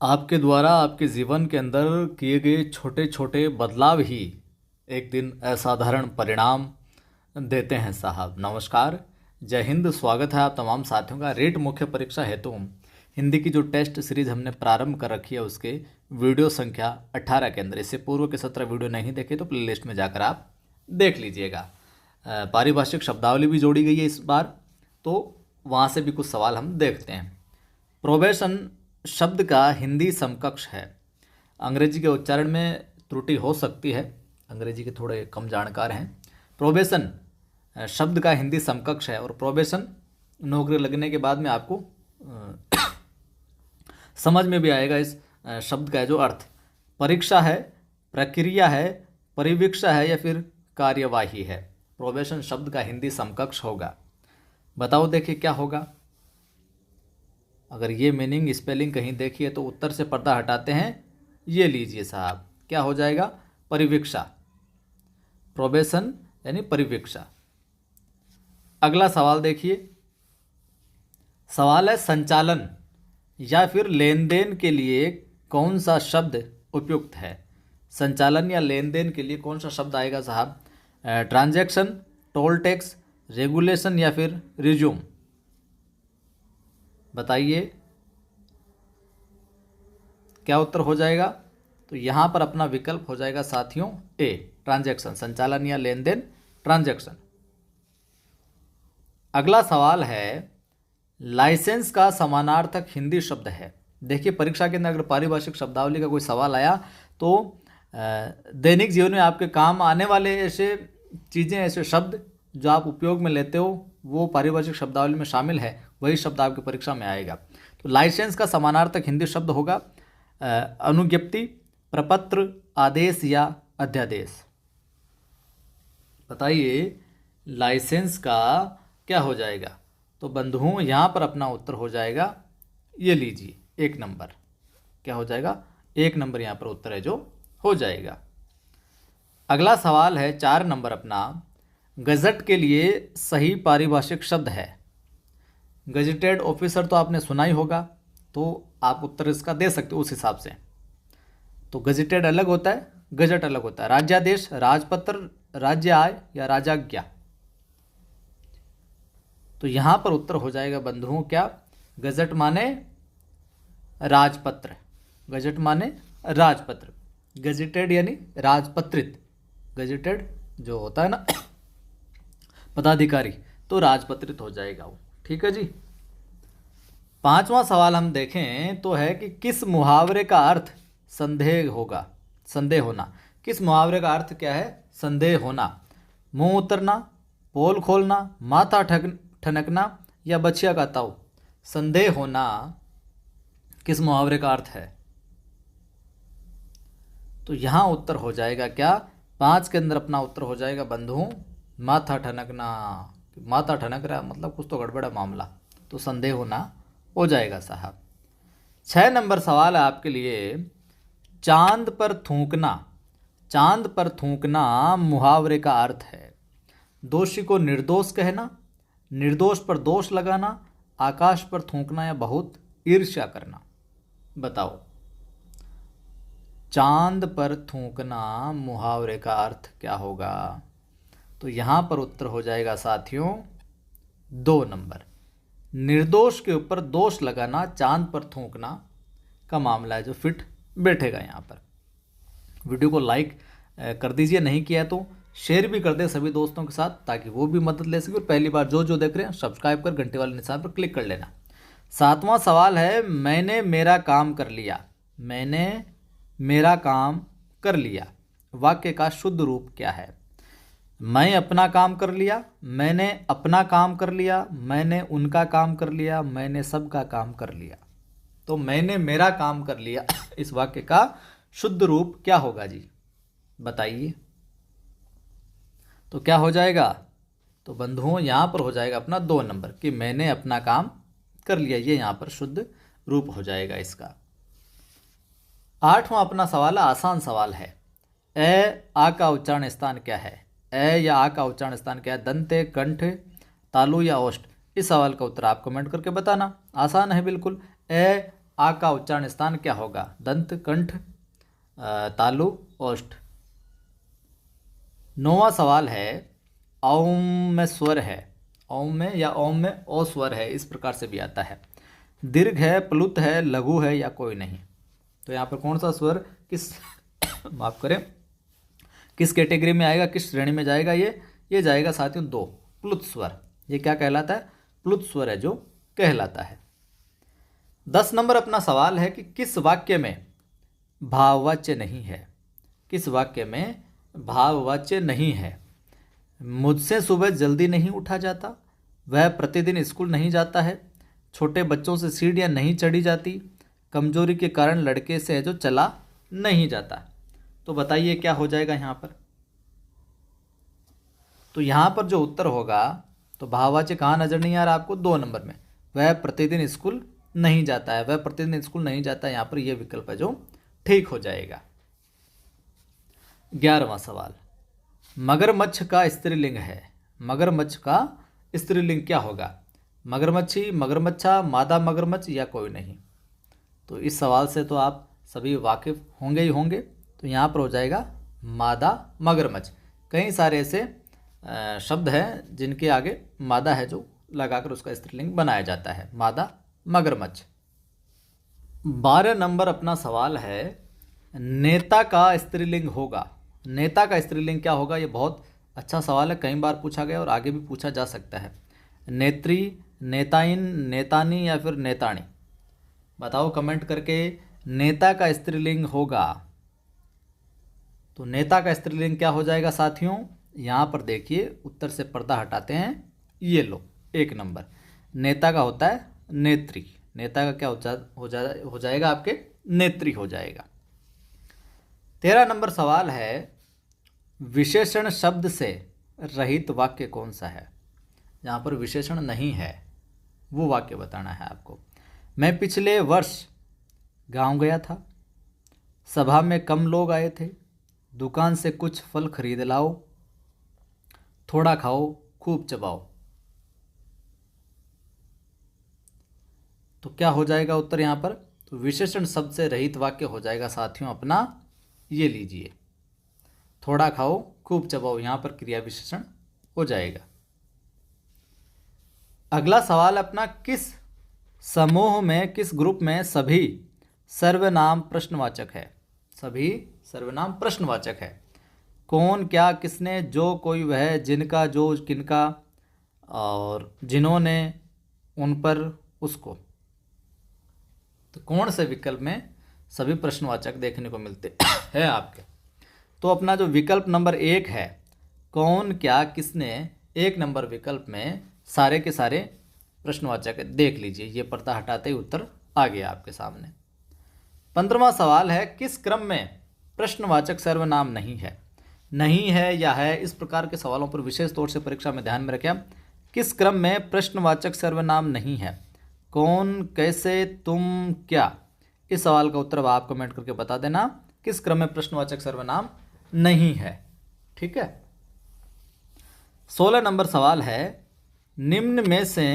आपके द्वारा आपके जीवन के अंदर किए गए छोटे छोटे बदलाव ही एक दिन असाधारण परिणाम देते हैं साहब। नमस्कार, जय हिंद। स्वागत है आप तमाम साथियों का रेट मुख्य परीक्षा हेतु हिंदी की जो टेस्ट सीरीज हमने प्रारंभ कर रखी है उसके वीडियो संख्या 18 के अंदर। इससे पूर्व के 17 वीडियो नहीं देखे तो प्लेलिस्ट में जाकर आप देख लीजिएगा। पारिभाषिक शब्दावली भी जोड़ी गई है इस बार, तो वहाँ से भी कुछ सवाल हम देखते हैं। प्रोबेशन शब्द का हिंदी समकक्ष है। अंग्रेजी के उच्चारण में त्रुटि हो सकती है, अंग्रेजी के थोड़े कम जानकार हैं। प्रोबेशन शब्द का हिंदी समकक्ष है और प्रोबेशन नौकरी लगने के बाद में आपको समझ में भी आएगा इस शब्द का जो अर्थ। परीक्षा है, प्रक्रिया है, परिवीक्षा है या फिर कार्यवाही है। प्रोबेशन शब्द का हिंदी समकक्ष होगा। बताओ देखिए क्या होगा। अगर ये मीनिंग स्पेलिंग कहीं देखिए तो उत्तर से पर्दा हटाते हैं। ये लीजिए साहब, क्या हो जाएगा? परिवीक्षा। प्रोबेशन यानी परिवीक्षा। अगला सवाल देखिए। सवाल है, संचालन या फिर लेन देन के लिए कौन सा शब्द उपयुक्त है? संचालन या लेन देन के लिए कौन सा शब्द आएगा साहब? ट्रांजैक्शन, टोल टैक्स, रेगुलेशन या फिर रिज्यूम? बताइए क्या उत्तर हो जाएगा? तो यहाँ पर अपना विकल्प हो जाएगा साथियों ए, ट्रांजैक्शन। संचालन या लेन देन, ट्रांजैक्शन। अगला सवाल है, लाइसेंस का समानार्थक हिंदी शब्द है। देखिए परीक्षा के अंदर अगर पारिभाषिक शब्दावली का कोई सवाल आया तो दैनिक जीवन में आपके काम आने वाले ऐसे चीज़ें, ऐसे शब्द जो आप उपयोग में लेते हो वो पारिभाषिक शब्दावली में शामिल है, वही शब्द आपकी परीक्षा में आएगा। तो लाइसेंस का समानार्थक हिंदी शब्द होगा अनुज्ञप्ति, प्रपत्र, आदेश या अध्यादेश। बताइए लाइसेंस का क्या हो जाएगा? तो बंधुओं यहाँ पर अपना उत्तर हो जाएगा, ये लीजिए 1 नंबर। क्या हो जाएगा? 1 नंबर यहाँ पर उत्तर है जो हो जाएगा। अगला सवाल है 4 नंबर अपना, गजट के लिए सही पारिभाषिक शब्द है। गजटेड ऑफिसर तो आपने सुना ही होगा, तो आप उत्तर इसका दे सकते हो उस हिसाब से। तो गजटेड अलग होता है, गजट अलग होता है। राज्यादेश, राजपत्र, राज्य आय या राजाज्ञा? तो यहाँ पर उत्तर हो जाएगा बंधुओं क्या? गजट माने राजपत्र। गजट माने राजपत्र। गजटेड यानी राजपत्रित। गजटेड जो होता है ना पदाधिकारी, तो राजपत्रित हो जाएगा वो। ठीक है जी। 5वां सवाल हम देखें तो है कि किस मुहावरे का अर्थ संदेह होगा? संदेह होना। किस मुहावरे का अर्थ क्या है? संदेह होना। मुंह उतरना, पोल खोलना, माथा ठनकना या बछिया का ताऊ? संदेह होना किस मुहावरे का अर्थ है? तो यहाँ उत्तर हो जाएगा क्या? 5 के अंदर अपना उत्तर हो जाएगा बंधुओं माथा ठनकना। माथा ठनक रहा मतलब कुछ तो गड़बड़ है मामला, तो संदेह होना हो जाएगा साहब। 6 नंबर सवाल है आपके लिए, चांद पर थूकना। चांद पर थूकना मुहावरे का अर्थ है दोषी को निर्दोष कहना, निर्दोष पर दोष लगाना, आकाश पर थूकना या बहुत ईर्ष्या करना? बताओ। चांद पर थूकना मुहावरे का अर्थ क्या होगा? तो यहाँ पर उत्तर हो जाएगा साथियों 2 नंबर। निर्दोष के ऊपर दोष लगाना, चांद पर थूकना का मामला है जो फिट बैठेगा यहाँ पर। वीडियो को लाइक कर दीजिए, नहीं किया तो शेयर भी कर दे सभी दोस्तों के साथ ताकि वो भी मदद ले सके। और पहली बार जो देख रहे हैं सब्सक्राइब कर घंटे वाले निशान पर क्लिक कर लेना। 7वां सवाल है, मैंने मेरा काम कर लिया। मैंने मेरा काम कर लिया वाक्य का शुद्ध रूप क्या है? मैं अपना काम कर लिया, मैंने अपना काम कर लिया, मैंने उनका काम कर लिया, मैंने सबका काम कर लिया? तो मैंने मेरा काम कर लिया इस वाक्य का शुद्ध रूप क्या होगा जी? बताइए। तो क्या हो जाएगा? तो बंधुओं यहाँ पर हो जाएगा अपना 2 नंबर कि मैंने अपना काम कर लिया। ये यहाँ पर शुद्ध रूप हो जाएगा इसका। 8वां अपना सवाल आसान सवाल है। आ का उच्चारण स्थान क्या है? या आ का उच्चारण स्थान क्या है? दंते, कंठ, तालु या ओष्ठ? इस सवाल का उत्तर आप कमेंट करके बताना। आसान है बिल्कुल। आ का उच्चारण स्थान क्या होगा? दंत, कंठ, तालु, ओष्ठ। 9वां सवाल है, औम में स्वर है, औम में या ओम में ओ स्वर है, इस प्रकार से भी आता है। दीर्घ है, प्लुत है, लघु है या कोई नहीं। तो यहाँ पर कौन सा स्वर किस माफ करें, किस कैटेगरी में आएगा, किस श्रेणी में जाएगा? ये जाएगा साथियों 2, प्लुत स्वर। ये क्या कहलाता है? प्लुत स्वर है जो कहलाता है। 10 नंबर अपना सवाल है कि किस वाक्य में भाववाच्य नहीं है? किस वाक्य में भाववाच्य नहीं है? मुझसे सुबह जल्दी नहीं उठा जाता, वह प्रतिदिन स्कूल नहीं जाता है, छोटे बच्चों से सीढ़ियाँ नहीं चढ़ी जाती, कमजोरी के कारण लड़के से है जो चला नहीं जाता। तो बताइए क्या हो जाएगा यहाँ पर? तो यहाँ पर जो उत्तर होगा, तो भाववाच्य कहाँ नजर नहीं आ रहा आपको? 2 नंबर में, वह प्रतिदिन स्कूल नहीं जाता है, वह प्रतिदिन स्कूल नहीं जाता है, यहाँ पर यह विकल्प है जो ठीक हो जाएगा। 11वां सवाल, मगरमच्छ का स्त्रीलिंग है, मगरमच्छ का स्त्रीलिंग क्या होगा? मगरमच्छी, मगरमच्छा, मादा मगरमच्छ या कोई नहीं। तो इस सवाल से तो आप सभी वाकिफ होंगे ही होंगे। तो यहाँ पर हो जाएगा मादा मगरमच्छ। कई सारे ऐसे शब्द हैं जिनके आगे मादा है जो लगाकर उसका स्त्रीलिंग बनाया जाता है, मादा मगरमच्छ। 12 नंबर अपना सवाल है, नेता का स्त्रीलिंग होगा। नेता का स्त्रीलिंग क्या होगा? ये बहुत अच्छा सवाल है, कई बार पूछा गया और आगे भी पूछा जा सकता है। नेत्री, नेताइन, नेतानी या फिर नेताणी। बताओ कमेंट करके, नेता का स्त्रीलिंग होगा। तो नेता का स्त्रीलिंग क्या हो जाएगा साथियों? यहाँ पर देखिए, उत्तर से पर्दा हटाते हैं, ये लो 1 नंबर। नेता का होता है नेत्री, नेता का क्या हो जाएगा आपके? नेत्री हो जाएगा। 13 नंबर सवाल है, विशेषण शब्द से रहित वाक्य कौन सा है? जहाँ पर विशेषण नहीं है वो वाक्य बताना है आपको। मैं पिछले वर्ष गांव गया था, सभा में कम लोग आए थे, दुकान से कुछ फल खरीद लाओ, थोड़ा खाओ खूब चबाओ। तो क्या हो जाएगा उत्तर यहाँ पर? तो विशेषण शब्द से रहित वाक्य हो जाएगा साथियों अपना, ये लीजिए, थोड़ा खाओ खूब चबाओ, यहाँ पर क्रिया विशेषण हो जाएगा। अगला सवाल अपना, किस समूह में, किस ग्रुप में सभी सर्वनाम प्रश्नवाचक है? सभी सर्वनाम प्रश्नवाचक है। कौन, क्या, किसने, जो, कोई, वह, जिनका, जो, किनका, और जिन्होंने, उन पर, उसको। तो कौन से विकल्प में सभी प्रश्नवाचक देखने को मिलते हैं आपके? तो अपना जो विकल्प नंबर 1 है, कौन, क्या, किसने, 1 नंबर विकल्प में सारे के सारे प्रश्नवाचक देख लीजिए, ये पर्दा हटाते ही उत्तर आ गया आपके सामने। 15वां सवाल है, किस क्रम में प्रश्नवाचक सर्वनाम नहीं है? नहीं है या है, इस प्रकार के सवालों पर विशेष तौर से परीक्षा में ध्यान में रखें। किस क्रम में प्रश्नवाचक सर्वनाम नहीं है? कौन, कैसे, तुम, क्या? इस सवाल का उत्तर आप कमेंट करके बता देना, किस क्रम में प्रश्नवाचक सर्वनाम नहीं है। ठीक है। 16 नंबर सवाल है, निम्न में से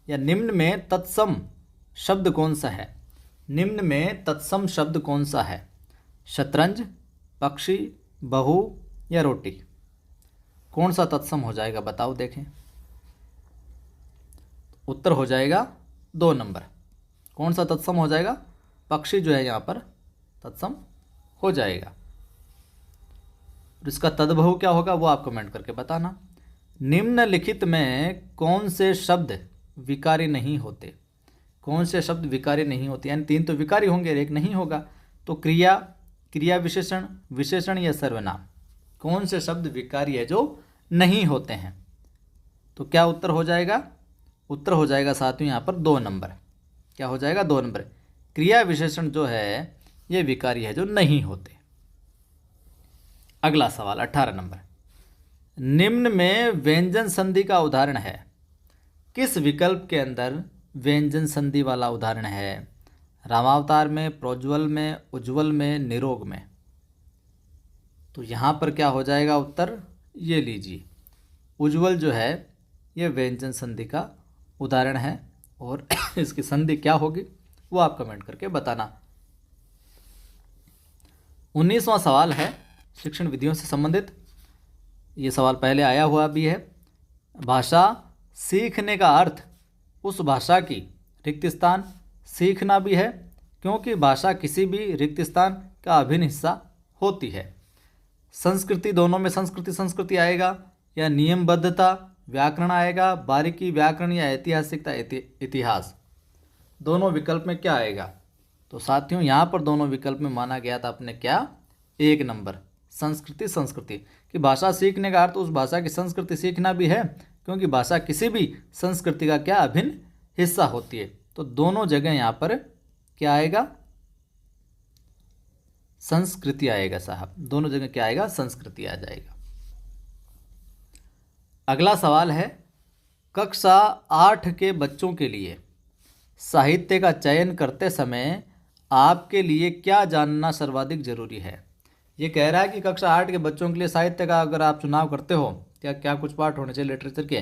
या निम्न में तत्सम शब्द कौन सा है? निम्न में तत्सम शब्द कौन सा है? शतरंज, पक्षी, बहू या रोटी? कौन सा तत्सम हो जाएगा बताओ देखें। उत्तर हो जाएगा 2 नंबर। कौन सा तत्सम हो जाएगा? पक्षी जो है यहाँ पर तत्सम हो जाएगा। और इसका तद्भव क्या होगा वो आप कमेंट करके बताना। निम्नलिखित में कौन से शब्द विकारी नहीं होते? कौन से शब्द विकारी नहीं होते? यानी 3 तो विकारी होंगे, 1 नहीं होगा। तो क्रिया, क्रिया विशेषण, विशेषण या सर्वनाम, कौन से शब्द विकारी है जो नहीं होते हैं? तो क्या उत्तर हो जाएगा? उत्तर हो जाएगा साथियों यहाँ पर 2 नंबर। क्या हो जाएगा? 2 नंबर। क्रिया विशेषण जो है ये विकारी है जो नहीं होते। अगला सवाल 18 नंबर, निम्न में व्यंजन संधि का उदाहरण है। किस विकल्प के अंदर व्यंजन संधि वाला उदाहरण है? रामावतार में, प्रोज्वल में, उज्ज्वल में, निरोग में? तो यहाँ पर क्या हो जाएगा उत्तर? ये लीजिए, उज्ज्वल जो है ये व्यंजन संधि का उदाहरण है। और इसकी संधि क्या होगी वो आप कमेंट करके बताना। 19वां सवाल है शिक्षण विधियों से संबंधित। ये सवाल पहले आया हुआ भी है। भाषा सीखने का अर्थ उस भाषा की रिक्त स्थान सीखना भी है, क्योंकि भाषा किसी भी रिक्त स्थान का अभिन्न हिस्सा होती है। संस्कृति, दोनों में संस्कृति आएगा या नियमबद्धता व्याकरण आएगा, बारीकी व्याकरण या ऐतिहासिकता इतिहास, दोनों विकल्प में क्या आएगा? तो साथियों यहाँ पर दोनों विकल्प में माना गया था अपने क्या, 1 नंबर संस्कृति कि भाषा सीखने का अर्थ उस भाषा की संस्कृति सीखना भी है, क्योंकि भाषा किसी भी संस्कृति का क्या अभिन्न हिस्सा होती है। तो दोनों जगह यहाँ पर क्या आएगा, संस्कृति आएगा साहब, दोनों जगह क्या आएगा, संस्कृति आ जाएगा। अगला सवाल है कक्षा 8 के बच्चों के लिए साहित्य का चयन करते समय आपके लिए क्या जानना सर्वाधिक जरूरी है। ये कह रहा है कि कक्षा 8 के बच्चों के लिए साहित्य का अगर आप चुनाव करते हो, क्या कुछ पाठ होने चाहिए लिटरेचर के,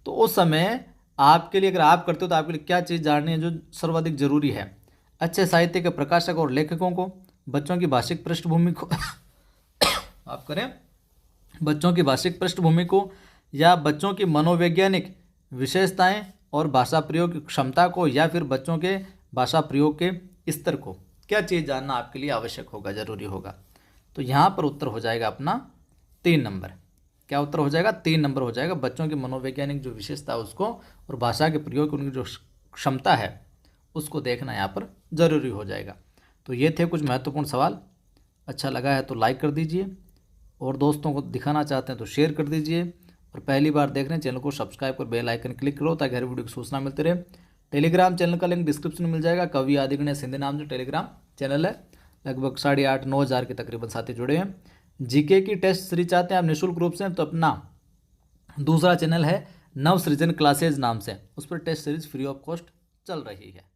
तो उस समय आपके लिए अगर आप करते हो तो आपके लिए क्या चीज़ जाननी है जो सर्वाधिक जरूरी है। अच्छे साहित्य के प्रकाशक और लेखकों को, बच्चों की भाषिक पृष्ठभूमि को आप करें बच्चों की भाषिक पृष्ठभूमि को, या बच्चों की मनोवैज्ञानिक विशेषताएं और भाषा प्रयोग की क्षमता को, या फिर बच्चों के भाषा प्रयोग के स्तर को, क्या चीज़ जानना आपके लिए आवश्यक होगा, जरूरी होगा। तो यहाँ पर उत्तर हो जाएगा अपना 3 नंबर। क्या उत्तर हो जाएगा, 3 नंबर हो जाएगा। बच्चों की मनोवैज्ञानिक जो विशेषता है उसको और भाषा के प्रयोग की उनकी जो क्षमता है उसको देखना यहाँ पर जरूरी हो जाएगा। तो ये थे कुछ महत्वपूर्ण सवाल। अच्छा लगा है तो लाइक कर दीजिए, और दोस्तों को दिखाना चाहते हैं तो शेयर कर दीजिए, और पहली बार देख रहे हैं चैनल को सब्सक्राइब कर बेल आइकन क्लिक करो ताकि हर वीडियो की सूचना मिलती रहे। टेलीग्राम चैनल का लिंक डिस्क्रिप्शन में मिल जाएगा। कवि आदिगणेश सिंधे नाम से टेलीग्राम चैनल है। लगभग 8,500-9 हज़ार के तकरीबन साथी जुड़े हैं। जीके की टेस्ट सीरीज चाहते हैं आप निःशुल्क रूप से, तो अपना दूसरा चैनल है नव सृजन क्लासेज नाम से, उस पर test series free of cost चल रही है।